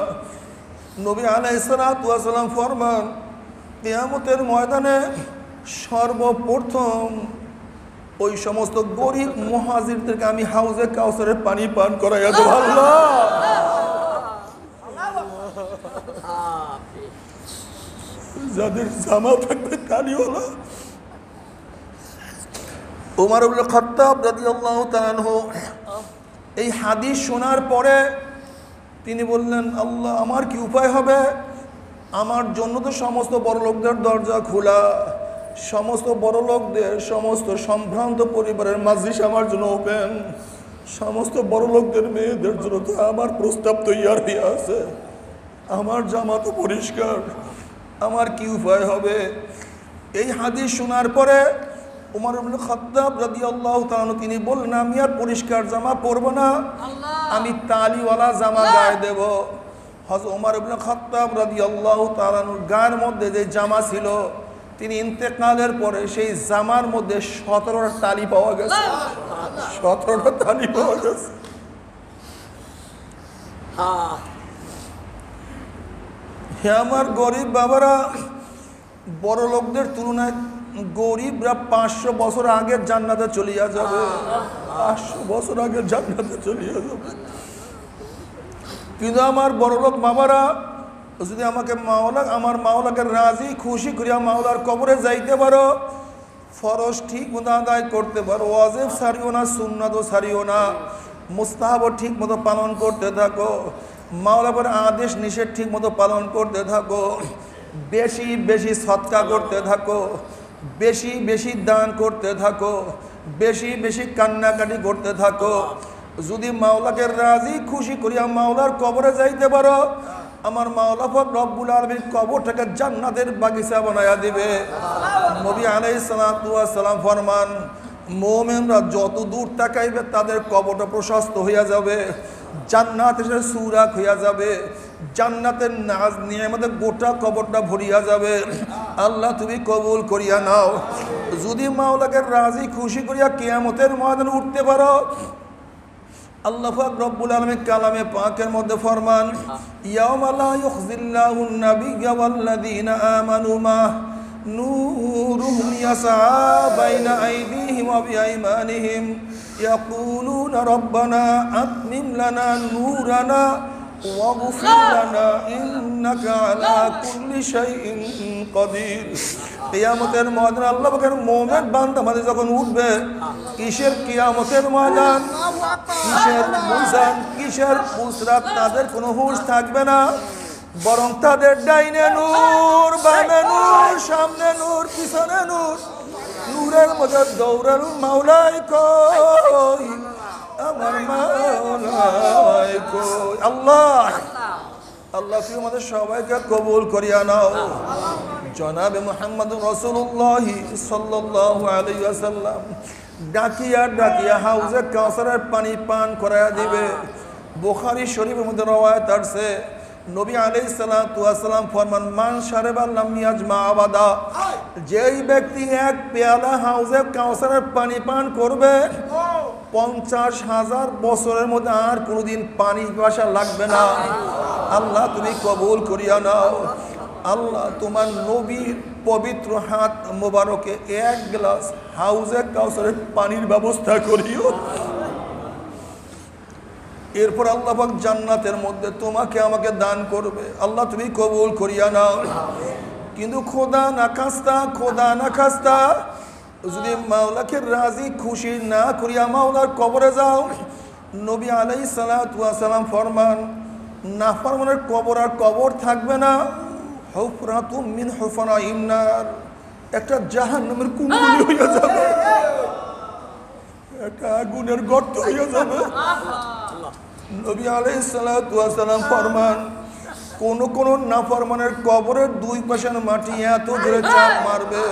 নবী আলাইহিস সালাতু ওয়াস সালাম ফরমান, কিয়ামতের ময়দানে সর্বপ্রথম ওই সমস্ত গরিব মুহাজিরদেরকে আমি হাউজে কাউসারের পানি পান করাইয়া দেব। আল্লাহ, যাদের জামা থাকবে কালিওয়ালা। ওমর ইবনে খাত্তাব রাদিয়াল্লাহু তাআলা আনহু এই হাদিস শোনার পরে তিনি বললেন, আল্লাহ, আমার কি উপায় হবে? আমার জন্য তো সমস্ত বড় লোকদের দরজা খোলা, সমস্ত বড় লোকদের, সমস্ত সম্ভ্রান্ত পরিবারের মাজলিস আমার জন্য ওপেন, সমস্ত বড় লোকদের মেয়েদের জন্য তো আমার প্রস্তাব তৈয়ার হয়ে আছে, আমার জামা তো পরিষ্কার, আমার কি উপায় হবে? এই হাদিস শোনার পরে উমর ইবনে খাত্তাব রাদিয়াল্লাহু তাআলা তিনি বললেন, আমি আর পরিষ্কার জামা পরব না, আমি তালিওয়ালা জামা গায়ে দেব। হযরত উমর ইবনে খাত্তাব রাদিয়াল্লাহু তাআলা গায়ের মধ্যে যে জামা ছিল, তিনি ইন্তেকালের পরে সেই জামার মধ্যে 17টা তালি পাওয়া গেছে, 17টা তালি পাওয়া গেছে। হে আমার গরিব বাবারা, বড় লোকদের তুলনায় গরিবরা 500 বছর আগে জান্নাতে চলিয়া যাবে, 500 বছর আগে জান্নাতে চলিয়া যাবে। কিন্তু আমার বড় লোক বাবারা যদি আমাকে আমার মাওলাকে রাজি খুশি করিয়া মাওলার কবরে যাইতে পারো, ফরজ ঠিক মতো আদায় করতে পারো, ওয়াজিব সারিও না, সুন্নাতও সারিও না, মুস্তাহাবও ঠিক মতো পালন করতে থাকো, মাওলার আদেশ নিষেধ ঠিক মতো পালন করতে থাকো, বেশি বেশি সদকা করতে থাকো, বেশি বেশি দান করতে থাকো, বেশি বেশি কান্নাকাটি করতে থাকো, যদি মাওলাকে রাজি খুশি করিয়া মাওলার কবরে যাইতে পারো, আমার মাওলা পাক রব্বুল আলামিন কবরটাকে জান্নাতের বাগিচা বানায়া দিবে। নবী আলাইহিস সালাতু ওয়াস সালাম ফরমান, মুমিনরা যত দূর তাকাইবে তাদের কবরটা প্রশস্ত হইয়া যাবে, জান্নাতের সুরাক হইয়া যাবে, জান্নাতের নাজ নিয়ামতে গোটা কবরটা ভরিয়া যাবে। আল্লাহ তুমি কবুল করিয়া নাও। যদি মাওলাকে রাজি খুশি করিয়া কিয়ামতের ময়দানে উঠতে পারো, আল্লাহ পাক রব্বুল আলামিন কালামে পাকের মধ্যে ফরমান, ইয়াউমা লা ইউখজিল্লাহুন নাবিয়্যা ওয়াল্লাযীনা আমানু মা নূরুহুম ইয়াসআ বাইনা আইদিহিম ওয়া বিআইমানিহিম ইয়াকুলুনা রাব্বানা আতমিম লানা নূরানা ওয়াগফির লানা ইন্নাকা আলা কুল্লি শাইইন কাদির। কিয়ামতের ময়দানে আল্লাহ পাকের মুমিন বান্দা আমাদের যখন উঠবে, কিসের কিয়ামতের ময়দান, কিসের মিজান, কিসের ফুসরাত, তাদের কোনো হুঁশ থাকবে না, বরং তাদের ডাইনে নূর, বামে নূর, সামনে নূর, পিছনে নূর, নূরের মধ্যে দৌড়াল মাওলাই কই, আমার মাওলাই কই। আল্লাহ আল্লাহ তুমি আমাদের সবাইকে কবুল করিয়া নাও। জনাবে মুহাম্মদুর রাসূলুল্লাহ সাল্লাল্লাহু আলাইহি ওয়াসাল্লাম ডাকিয়া ডাকিয়া হাউজে কাউসারের পানি পান করায়া দিবে। বুখারী শরীফের মধ্যে রওয়ায়াত আছে, নবী আলাইহিস সালাতু ওয়াস সালাম ফরমান, মান শারাবা লাম ইয়াজমা আবাদা, যেই ব্যক্তি এক পেয়ালা হাউজে কাউসারের পানি পান করবে, 50,000 বছরের মধ্যে আর কোনোদিন পানি পিপাসা লাগবে না। আল্লাহ তুমি কবুল করিয়া নাও। আল্লাহ তোমার নবীর পবিত্র হাত মোবারকে এক গ্লাস হাউজে কাউসারের পানির ব্যবস্থা করিও। এরপর আল্লাহ পাক জান্নাতের মধ্যে তোমাকে আমাকে দান করবে। আল্লাহ তুমি কবুল করিয়া নাও। কিন্তু খোদা না খাস্তা যদি মাওলাকে রাজি খুশি না করিয়া মাওলার কবরে যাও, নবী আলাইহিস সালাতু ওয়াস সালাম ফরমান নাফরমানের কবর আর কবর থাকবে না, হুফরাতুম মিন হুফরাইন নার, একটা জাহান্নামের কুণ্ডলী হয়ে যাবে, একটা আগুনের গর্ত হয়ে যাবে। নবী আলাইহিস সালাতু ওয়াস সালাম ফরমান কোন নাফরমানের কবরের দুই পাশের মাটি এত জোরে চাপ মারবে,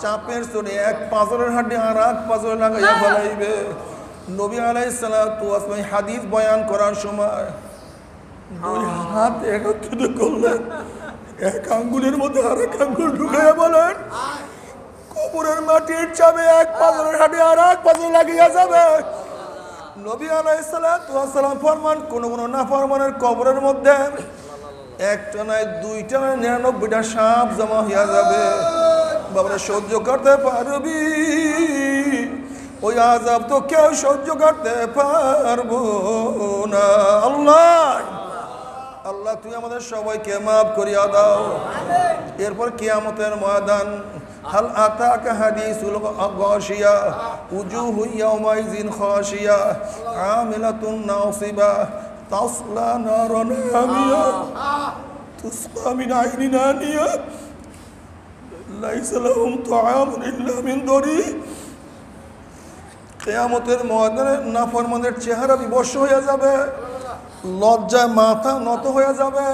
চাপের চলে এক পাঁজরের হাড্ডি আর এক পাঁজরে লাগাইয়া ফেলাইবে। নবী আলাইহিস সালাতু ওয়াস সালাম হাদিস বয়ান করার সময় দুই হাত একত্রিত করলেন, এক আঙ্গুলের মধ্যে আর এক আঙ্গুল ঢুকাইয়া বলেন কবরের মাটির চাপে এক পাঁজরের হাড্ডি আর এক পাঁজরে লাগিয়া যাবে। নবী আলাইহিস সালাতু ওয়াস সালাম ফরমান কোন নাফরমানের কবরের মধ্যে একটা নয় দুইটা নয় 99টা সাপ জমা হইয়া যাবে। বাবারা সহ্য করতে পারবি? ওই আযাব তো কেউ সহ্য করতে পারবো না। আল্লাহ আল্লাহ তুই আমাদের সবাইকে মাফ করিয়া দাও। এরপর কিয়ামতের ময়দান, হাল আতাকা হাদিসুল গাশিয়া উজুহু ইয়াওমাইযিন খাশিয়া আমিলাতুন নাসিবা তাসলা নারান হামিয়া তুসকা মিন আইনিন আনিয়া লাইসা লাহুম তাআমুন ইল্লা মিন দরি। কিয়ামতের ময়দানে নাফরমানদের চেহারা বিবর্ষ হয়ে যাবে, লজ্জায় মাথা নত হয়ে যাবে।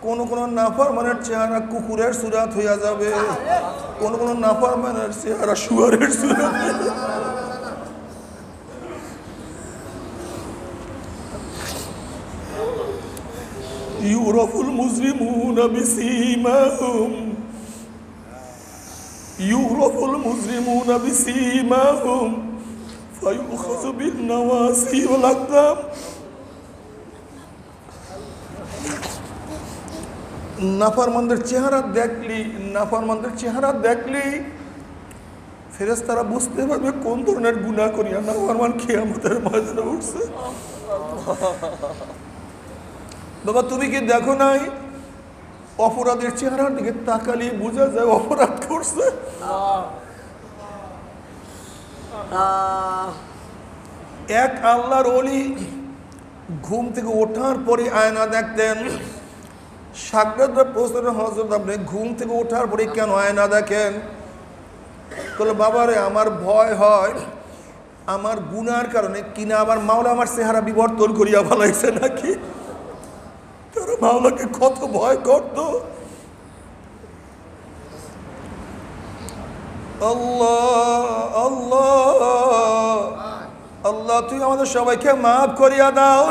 কোন নাফরমানের চেহারা কুকুরের সুরাত হইয়া যাবে, কোন নাফরমানের চেহারা শুয়ারের সুরাত। ইউরাফুল মুজরিমুনা বিসীমাহুম ইউরাফুল মুজরিমুনা বিসীমাহুম ফায়ুখাযু বিন নাওয়াসি ওয়াল আকদাম। নাফরমানদের চেহারা দেখলি ফেরেশতারা বুঝতে পারবে কোন ধরনের গুনাহ করিয়া নাফরমান কিয়ামতের ময়দানে উঠছে। বাবা তুমি কি দেখো নাই অপরাধের চেহারার দিকে তাকালি বোঝা যায় অপরাধ করছে। এক আল্লাহর ওলি ঘুম থেকে ওঠার পরে আয়না দেখতেন। সাগরদরা প্রশ্ন হযরত আপনি ঘুম থেকে ওঠার পরে কেন আয়না দেখেন? বলে বাবারে আমার ভয় হয় আমার গুনার কারণে কিনা আমার মাওলা আমার চেহারা বিবর্তন করিয়া ফেলাইছে নাকি। তারা মাওলাকে কত ভয় করত। আল্লাহ আল্লাহ আল্লাহ তুই আমাদের সবাইকে মাফ করিয়া দাও।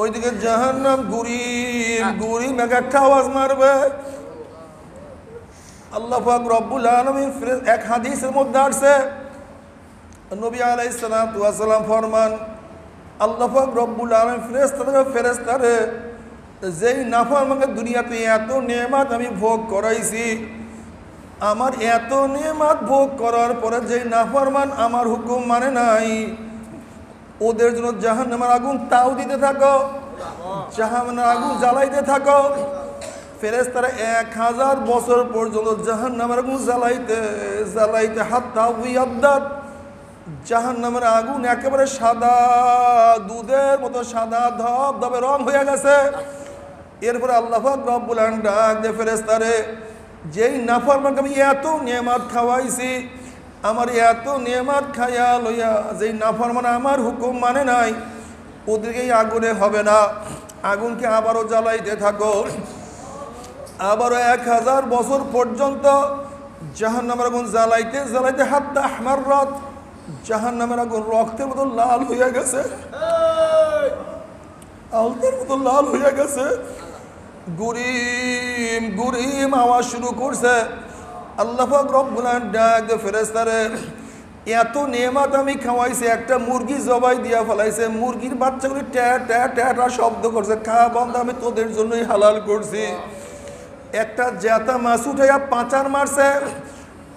ওইদিকে জাহান্নাম গুরিম এক একটা আওয়াজ মারবে। আল্লাহ পাক রব্বুল আলামিন এক হাদিসের মধ্যে আসছে, নবী আলাইহিস সালাতু ওয়াস সালাম ফরমান আল্লাহ পাক রব্বুল আলামিন ফেরেশতারে যেই নাফরমানকে দুনিয়াতে এত নেয়ামত আমি ভোগ করাইছি, আমার এত নেয়ামত ভোগ করার পরে যেই নাফরমান আমার হুকুম মানে নাই ওদের জন্য জাহান্নামের আগুন তাও দিতে থাকো, জাহান্নামের আগুন জ্বালাইতে থাকো। ফেরেশতারা 1000 বছর পর্যন্ত জাহান্নামের আগুন জ্বালাইতে হাত্তা বিয়াদ্দাত, জাহান্নামের আগুন একেবারে সাদা দুধের মতো সাদা ধবধবে রং হয়ে গেছে। এরপরে আল্লাহ পাক রব্বুল আলামিন ডাক দিয়ে ফেরেশতারে যেই নাফরমানকে আমি এত নেয়ামত খাওয়াইছি, আমার এত নেয়ামত খাইয়া লইয়া যেই নাফরমান আমার হুকুম মানে নাই ওদেরকে আগুনে হবে না, আগুনকে আবারও জ্বালাইতে থাকো। আবারও 1000 বছর পর্যন্ত জাহান্নামের আগুন জ্বালাইতে জ্বালাইতে হাত্তা আহমাররাত, জাহান্নামের আগুন রক্তের মতো লাল হয়ে গেছে, আলতার মতো লাল হয়ে গেছে। গুরিম আওয়াজ শুরু করছে। আল্লাহ পাক রব্বুল আলামিন ডাক দিয়ে ফেরেশতারে এত নেয়ামত আমি খাওয়াইছি, একটা মুরগি জবাই দিয়া ফেলাইছে, মুরগির বাচ্চাগুলি ট্যা ট্যা ট্যা শব্দ করছে, খা বন্ধ আমি তোদের জন্যই হালাল করছি। একটা জেতা মাছ উঠাইয়া পাঁচার মারছে,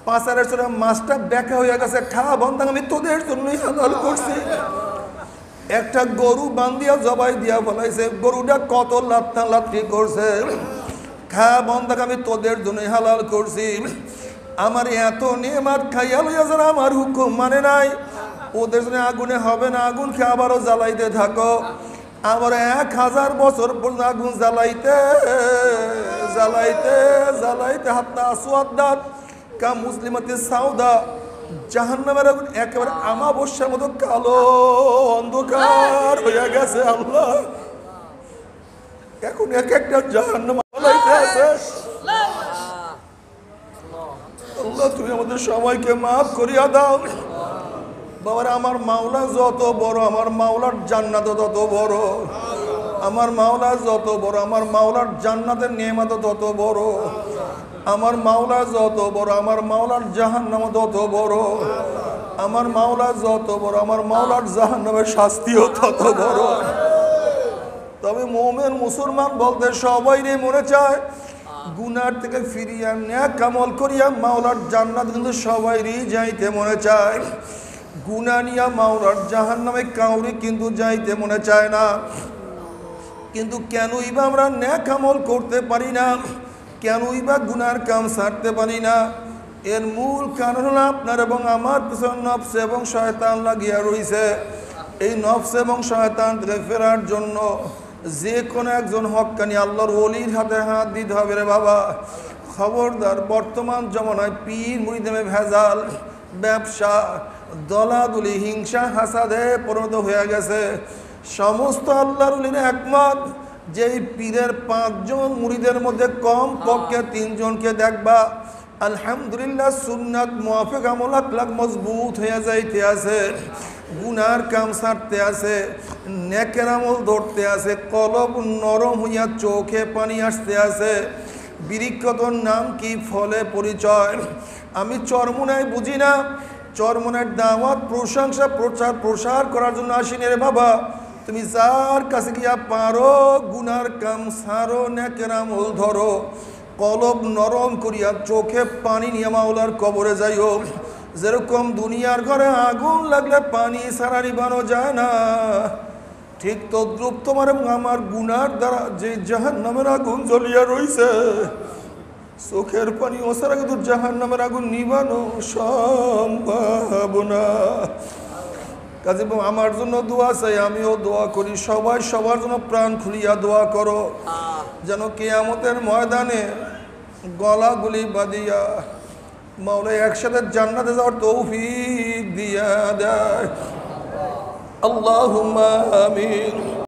পাঁচারের সঙ্গে মাছটা ব্যাকা হয়ে গেছে, খা বন্ধ আমি তোদের জন্যই হালাল করছি। একটা গরু বান্ধিয়া জবাই দিয়া ফেলাইছে, গরুটা কত লাত্তি করছে, খা বন্ধ আমি তোদের জন্যই হালাল করছি। আমার এত নেমাত খাইয়া লইয়া যারা আমার হুকুম মানে নাই, ওদের জন্য আগুনে হবে না, আগুনকে আবারও জ্বালাইতে থাকো। আবার 1000 বছর পর্যন্ত আগুন জ্বালাইতে জ্বালাইতে জ্বালাইতে হাত্তা আসওয়াদাত কা মুসলিমাতি সাউদা, জাহান্নামের আগুন একেবারে আমাবস্যার মতো কালো অন্ধকার হয়ে গেছে। আল্লাহ এখন এক একটা জাহান্নাম জ্বালাইতে আছে। আল্লাহ তুমি আমাদের সবাইকে মাফ করিয়া দাও। বাবার আমার মাওলা যত বড়, আমার মাওলার জান্নাত তত বড়। আমার মাওলা যত বড়, আমার মাওলার জান্নাতের নিয়ামত তত বড়। আমার মাওলা যত বড়, আমার মাওলার জাহান্নাম তত বড়। আমার মাওলা যত বড়, আমার মাওলার জাহান্নামের শাস্তিও তত বড়। তবে মুমিন মুসলমান বলতে সবাইরে মনে চায় গুনার থেকে ফিরিয়া নেক আমল করিয়া মাওলার জান্নাত কিন্তু সবাইরই যাইতে মনে চায়। গুনাহ নিয়া মাওলার জাহান্নামে কাউরি কিন্তু যাইতে মনে চায় না। কিন্তু কেনই বা আমরা নেক আমল করতে পারি না, কেনই বা গুনার কাম ছাড়তে পারি না? এর মূল কারণ হলো আপনার এবং আমার পিছনে নফস এবং শয়তান লাগিয়া রইছে। এই নফস এবং শয়তান থেকে ফেরার জন্য যে কোনো একজন হক্কানি আল্লাহর ওলির হাতে হাত দিতে হবে রে বাবা। খবরদার, বর্তমান জমানায় পীর মুরিদে ভেজাল, ব্যবসা, দলাদলি, হিংসা, হাসাদে পরিণত হয়ে গেছে। সমস্ত আল্লাহর ওলিরা একমত যে এই পীরের 5 জন মুরিদের মধ্যে কম পক্ষে 3 জনকে দেখবা আলহামদুলিল্লাহ সুন্নাত মুআফিক আমল আখলাক মজবুত হয়ে যাইতে আছে, গুনার কাম ছাড়তে আছে, নেকের আমল ধরতে আছে, কলব নরম হইয়া চোখে পানি আসতে আছে। বিরিক্ষতর নাম কি, ফলে পরিচয়। আমি চরমুনায় বুঝি না, চরমুনার দাওয়াত প্রশংসা প্রচার প্রসার করার জন্য আসিনি রে বাবা। তুমি যার কাছে গিয়া পারো গুনার কাম ছাড়ো, নেকের আমল ধরো, কলব নরম করিয়া চোখে পানি নিয়ে মাওলার কবরে যাইও। যেরকম দুনিয়ার ঘরে আগুন লাগলে পানি ছাড়া নিবানো যায় না, ঠিক তদ্রুপ তোমার আমার গুনার দ্বারা যে জাহান্নামের আগুন জ্বলিয়া রইছে, চোখের পানি ওসারা কিন্তু জাহান্নামের আগুন নিবানো সম্ভব না। কাজে আমার জন্য দোয়া চাই, আমিও দোয়া করি, সবাই সবার জন্য প্রাণ খুলিয়া দোয়া করো যেন কিয়ামতের ময়দানে গলাগুলি বাঁধিয়া মাওলা একসাথে জান্নাতে যাওয়ার তৌফিক দিয়া দেয়। আল্লাহুম্মা আমিন।